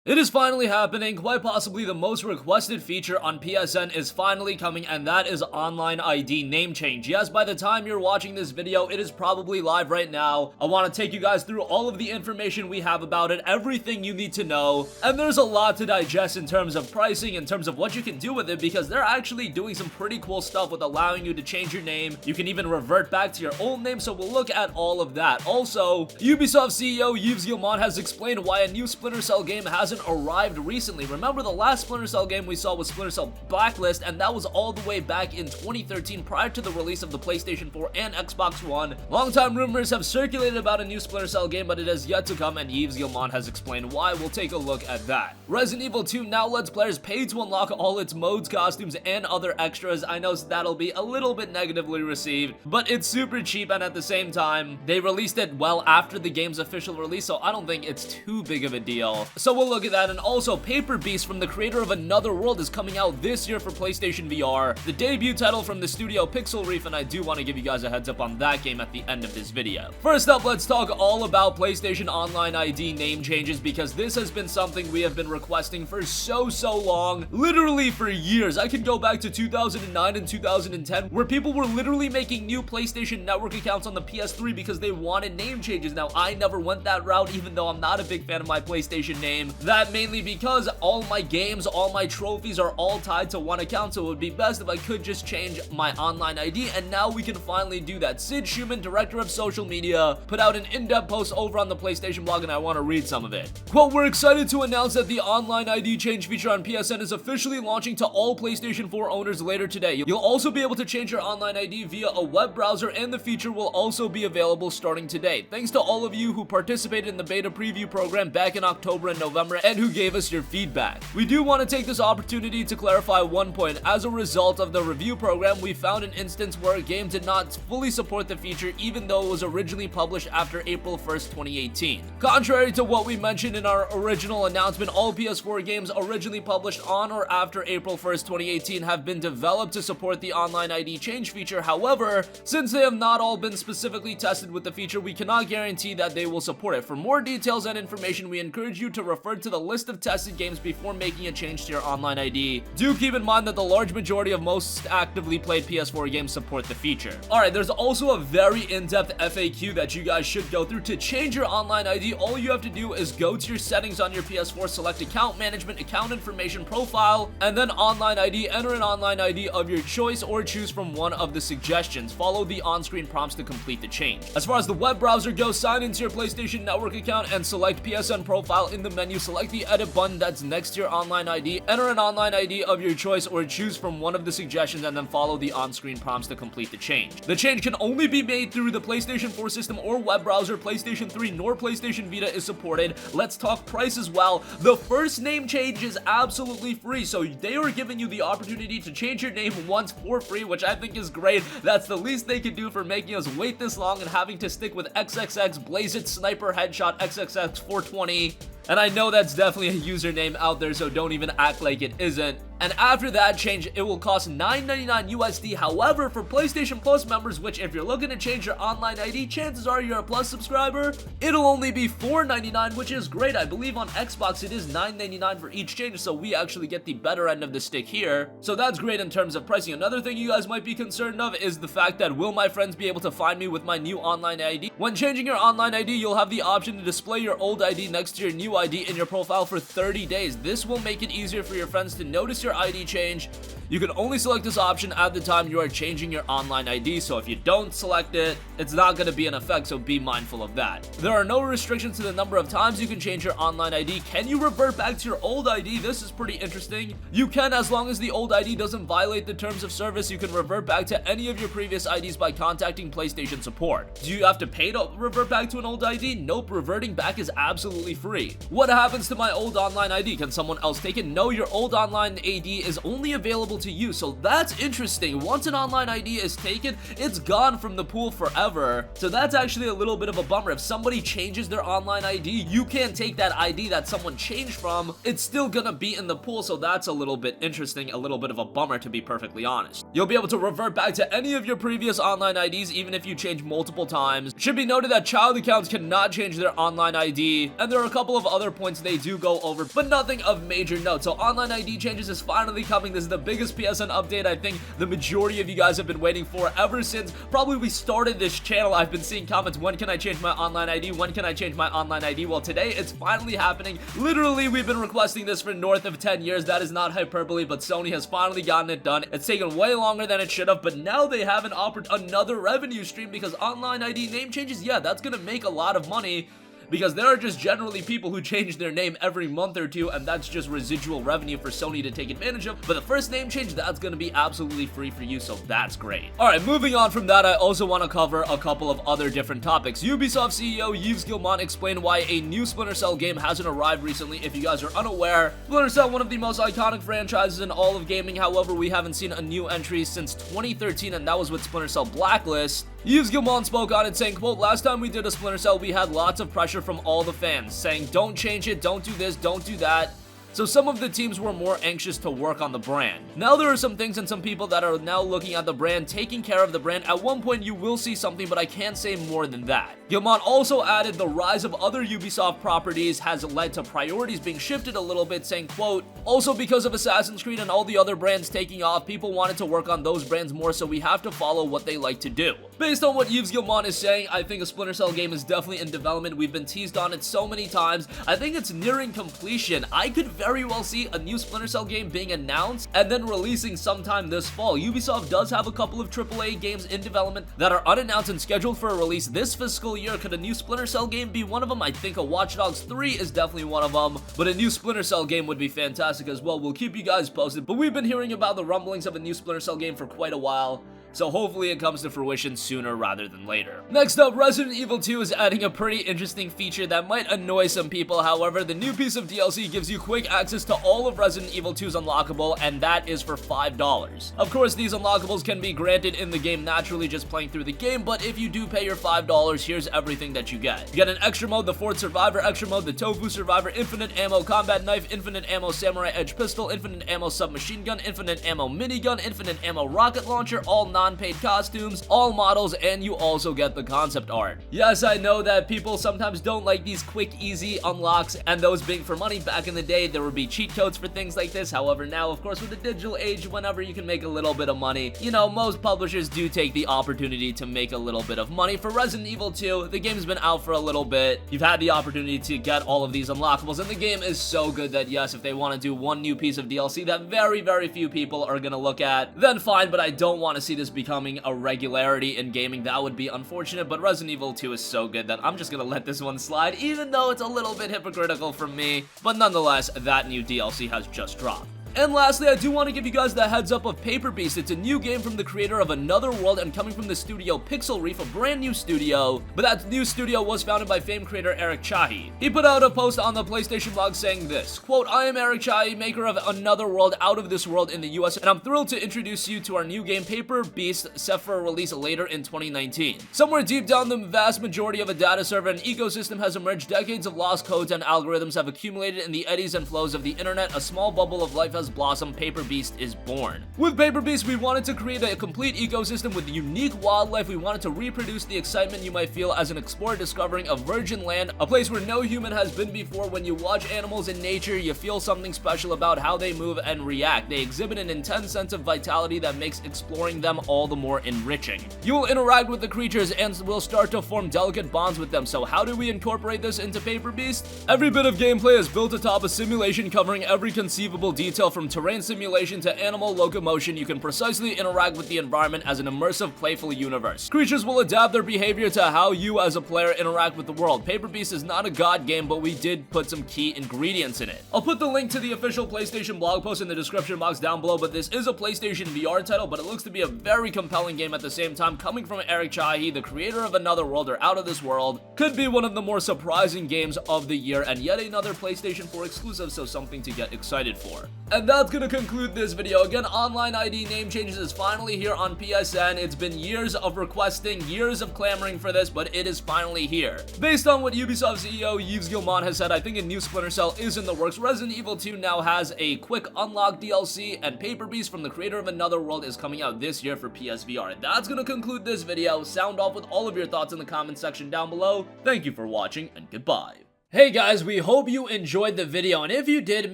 It is finally happening. Quite possibly the most requested feature on PSN is finally coming, and that is online ID name change. Yes, by the time you're watching this video, it is probably live right now. I want to take you guys through all of the information we have about it, everything you need to know, and there's a lot to digest in terms of pricing, in terms of what you can do with it, because they're actually doing some pretty cool stuff with allowing you to change your name. You can even revert back to your old name, so we'll look at all of that. Also, Ubisoft CEO Yves Guillemot has explained why a new Splinter Cell game hasn't arrived recently. Remember, the last Splinter Cell game we saw was Splinter Cell Blacklist, and that was all the way back in 2013 prior to the release of the PlayStation 4 and Xbox One. Longtime rumors have circulated about a new Splinter Cell game, but it has yet to come, and Yves Guillemot has explained why. We'll take a look at that. Resident Evil 2 now lets players pay to unlock all its modes, costumes, and other extras. I know that'll be a little bit negatively received, but it's super cheap, and at the same time, they released it well after the game's official release, so I don't think it's too big of a deal. So we'll look at that. And also, Paper Beast from the creator of Another World is coming out this year for PlayStation VR, the debut title from the studio Pixel Reef, and I do want to give you guys a heads up on that game at the end of this video. First up, let's talk all about PlayStation Online ID name changes, because this has been something we have been requesting for so long, literally for years. I can go back to 2009 and 2010 where people were literally making new PlayStation Network accounts on the PS3 because they wanted name changes. Now, I never went that route, even though I'm not a big fan of my PlayStation name. That mainly because all my games, all my trophies are all tied to one account, so it would be best if I could just change my online ID, and now we can finally do that. Sid Schumann, director of social media, put out an in-depth post over on the PlayStation blog, and I want to read some of it. Quote, "We're excited to announce that the online ID change feature on PSN is officially launching to all PlayStation 4 owners later today. You'll also be able to change your online ID via a web browser, and the feature will also be available starting today. Thanks to all of you who participated in the beta preview program back in October and November and who gave us your feedback. We do want to take this opportunity to clarify one point. As a result of the review program, we found an instance where a game did not fully support the feature even though it was originally published after April 1st, 2018. Contrary to what we mentioned in our original announcement, all PS4 games originally published on or after April 1st, 2018 have been developed to support the online ID change feature. However, since they have not all been specifically tested with the feature, we cannot guarantee that they will support it. For more details and information, we encourage you to refer to the list of tested games before making a change to your online ID. Do keep in mind that the large majority of most actively played PS4 games support the feature." Alright, there's also a very in-depth FAQ that you guys should go through. To change your online ID, all you have to do is go to your settings on your PS4, select account management, account information, profile, and then online ID. Enter an online ID of your choice or choose from one of the suggestions. Follow the on-screen prompts to complete the change. As far as the web browser goes, sign into your PlayStation Network account and select PSN profile. In the menu, select the edit button that's next to your online ID. Enter an online ID of your choice or choose from one of the suggestions, and then follow the on-screen prompts to complete the change. The change can only be made through the PlayStation 4 system or web browser. PlayStation 3 nor PlayStation Vita is supported. Let's talk price as well. The first name change is absolutely free, so they are giving you the opportunity to change your name once for free, which I think is great. That's the least they could do for making us wait this long and having to stick with XXX Blaze It Sniper Headshot XXX 420. And I know that's definitely a username out there, so don't even act like it isn't. And after that change, it will cost $9.99 USD. However, for PlayStation Plus members, which if you're looking to change your online ID, chances are you're a Plus subscriber, it'll only be $4.99, which is great. I believe on Xbox it is $9.99 for each change, so we actually get the better end of the stick here. So that's great in terms of pricing. Another thing you guys might be concerned of is the fact that will my friends be able to find me with my new online ID? When changing your online ID, you'll have the option to display your old ID next to your new ID in your profile for 30 days. This will make it easier for your friends to notice your ID change. You can only select this option at the time you are changing your online ID, so if you don't select it, it's not going to be in effect, so be mindful of that. There are no restrictions to the number of times you can change your online ID. Can you revert back to your old ID? This is pretty interesting. You can, as long as the old ID doesn't violate the terms of service. You can revert back to any of your previous IDs by contacting PlayStation support. Do you have to pay to revert back to an old ID? Nope, reverting back is absolutely free. What happens to my old online ID? Can someone else take it? No, your old online ID is only available to you, so that's interesting. Once an online ID is taken, it's gone from the pool forever. So that's actually a little bit of a bummer. If somebody changes their online ID, you can't take that ID that someone changed from. It's still gonna be in the pool, so that's a little bit interesting, a little bit of a bummer, to be perfectly honest. You'll be able to revert back to any of your previous online IDs even if you change multiple times. Should be noted that child accounts cannot change their online ID, and there are a couple of other points they do go over, but nothing of major note. So online ID changes is finally coming. This is the biggest PSN update I think the majority of you guys have been waiting for ever since probably we started this channel. I've been seeing comments, when can I change my online ID? When can I change my online ID? Well, today it's finally happening. Literally, we've been requesting this for north of 10 years. That is not hyperbole, but Sony has finally gotten it done. It's taken way longer than it should have, but now they haven't offered another revenue stream because online ID name changes, yeah, that's gonna make a lot of money, because there are just generally people who change their name every month or two, and that's just residual revenue for Sony to take advantage of. But the first name change, that's gonna be absolutely free for you, so that's great. Alright, moving on from that, I also want to cover a couple of other different topics. Ubisoft CEO Yves Guillemot explained why a new Splinter Cell game hasn't arrived recently. If you guys are unaware, Splinter Cell, one of the most iconic franchises in all of gaming. However, we haven't seen a new entry since 2013, and that was with Splinter Cell Blacklist. Yves Guillemot spoke on it saying, quote, "Last time we did a Splinter Cell, we had lots of pressure from all the fans, saying don't change it, don't do this, don't do that. So some of the teams were more anxious to work on the brand. Now there are some things and some people that are now looking at the brand, taking care of the brand. At one point you will see something, but I can't say more than that." Guillemot also added the rise of other Ubisoft properties has led to priorities being shifted a little bit, saying, quote, "Also because of Assassin's Creed and all the other brands taking off, people wanted to work on those brands more, so we have to follow what they like to do." Based on what Yves Guillemot is saying, I think a Splinter Cell game is definitely in development. We've been teased on it so many times. I think it's nearing completion. I could very well see a new Splinter Cell game being announced and then releasing sometime this fall. Ubisoft does have a couple of AAA games in development that are unannounced and scheduled for a release this fiscal year. Could a new Splinter Cell game be one of them? I think a Watch Dogs 3 is definitely one of them, but a new Splinter Cell game would be fantastic as well. We'll keep you guys posted, but we've been hearing about the rumblings of a new Splinter Cell game for quite a while, so hopefully it comes to fruition sooner rather than later. Next up, Resident Evil 2 is adding a pretty interesting feature that might annoy some people. However, the new piece of DLC gives you quick access to all of Resident Evil 2's unlockable, and that is for $5. Of course, these unlockables can be granted in the game naturally just playing through the game, but if you do pay your $5, here's everything that you get. You get an extra mode, the Fort Survivor extra mode, the Tofu Survivor, infinite ammo combat knife, infinite ammo samurai edge pistol, infinite ammo submachine gun, infinite ammo minigun, infinite ammo rocket launcher, all non-paid costumes, all models, and you also get the concept art. Yes, I know that people sometimes don't like these quick, easy unlocks, and those being for money. Back in the day, there would be cheat codes for things like this. However, now, of course, with the digital age, whenever you can make a little bit of money, you know, most publishers do take the opportunity to make a little bit of money. For Resident Evil 2, the game's been out for a little bit. You've had the opportunity to get all of these unlockables, and the game is so good that, yes, if they want to do one new piece of DLC that very, very few people are gonna look at, then fine, but I don't want to see this becoming a regularity in gaming. That would be unfortunate, but Resident Evil 2 is so good that I'm just gonna let this one slide, even though it's a little bit hypocritical from me. But nonetheless, that new DLC has just dropped. And lastly, I do want to give you guys the heads up of Paper Beast. It's a new game from the creator of Another World and coming from the studio Pixel Reef, a brand new studio. But that new studio was founded by famed creator Eric Chahi. He put out a post on the PlayStation blog saying this, quote, "I am Eric Chahi, maker of Another World Out of This World in the US, and I'm thrilled to introduce you to our new game Paper Beast, set for a release later in 2019. Somewhere deep down the vast majority of a data server and ecosystem has emerged. Decades of lost codes and algorithms have accumulated in the eddies and flows of the internet. A small bubble of life has blossomed. Paper Beast is born." With Paper Beast, we wanted to create a complete ecosystem with unique wildlife. We wanted to reproduce the excitement you might feel as an explorer discovering a virgin land, a place where no human has been before. When you watch animals in nature, you feel something special about how they move and react. They exhibit an intense sense of vitality that makes exploring them all the more enriching. You will interact with the creatures and will start to form delicate bonds with them. So how do we incorporate this into Paper Beast? Every bit of gameplay is built atop a simulation covering every conceivable detail from terrain simulation to animal locomotion. You can precisely interact with the environment as an immersive, playful universe. Creatures will adapt their behavior to how you as a player interact with the world. Paper Beast is not a god game, but we did put some key ingredients in it. I'll put the link to the official PlayStation blog post in the description box down below, but this is a PlayStation VR title, but it looks to be a very compelling game at the same time. Coming from Eric Chahi, the creator of Another World or Out of This World, could be one of the more surprising games of the year, and yet another PlayStation 4 exclusive, so something to get excited for. And And that's gonna conclude this video. Again, online ID name changes is finally here on PSN. It's been years of requesting, years of clamoring for this, but it is finally here. Based on what Ubisoft CEO Yves Guillemot has said, I think a new Splinter Cell is in the works. Resident Evil 2 now has a quick unlock DLC, and Paper Beast from the creator of Another World is coming out this year for PSVR. And that's gonna conclude this video. Sound off with all of your thoughts in the comment section down below. Thank you for watching, and goodbye. Hey guys, we hope you enjoyed the video, and if you did,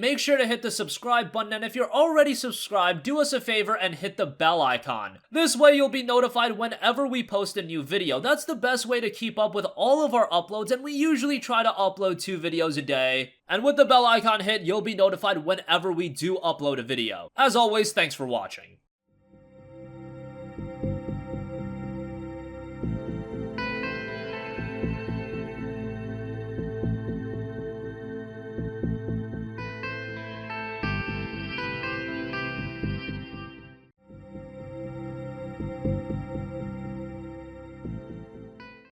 make sure to hit the subscribe button, and if you're already subscribed, do us a favor and hit the bell icon. This way you'll be notified whenever we post a new video. That's the best way to keep up with all of our uploads, and we usually try to upload 2 videos a day. And with the bell icon hit, you'll be notified whenever we do upload a video. As always, thanks for watching.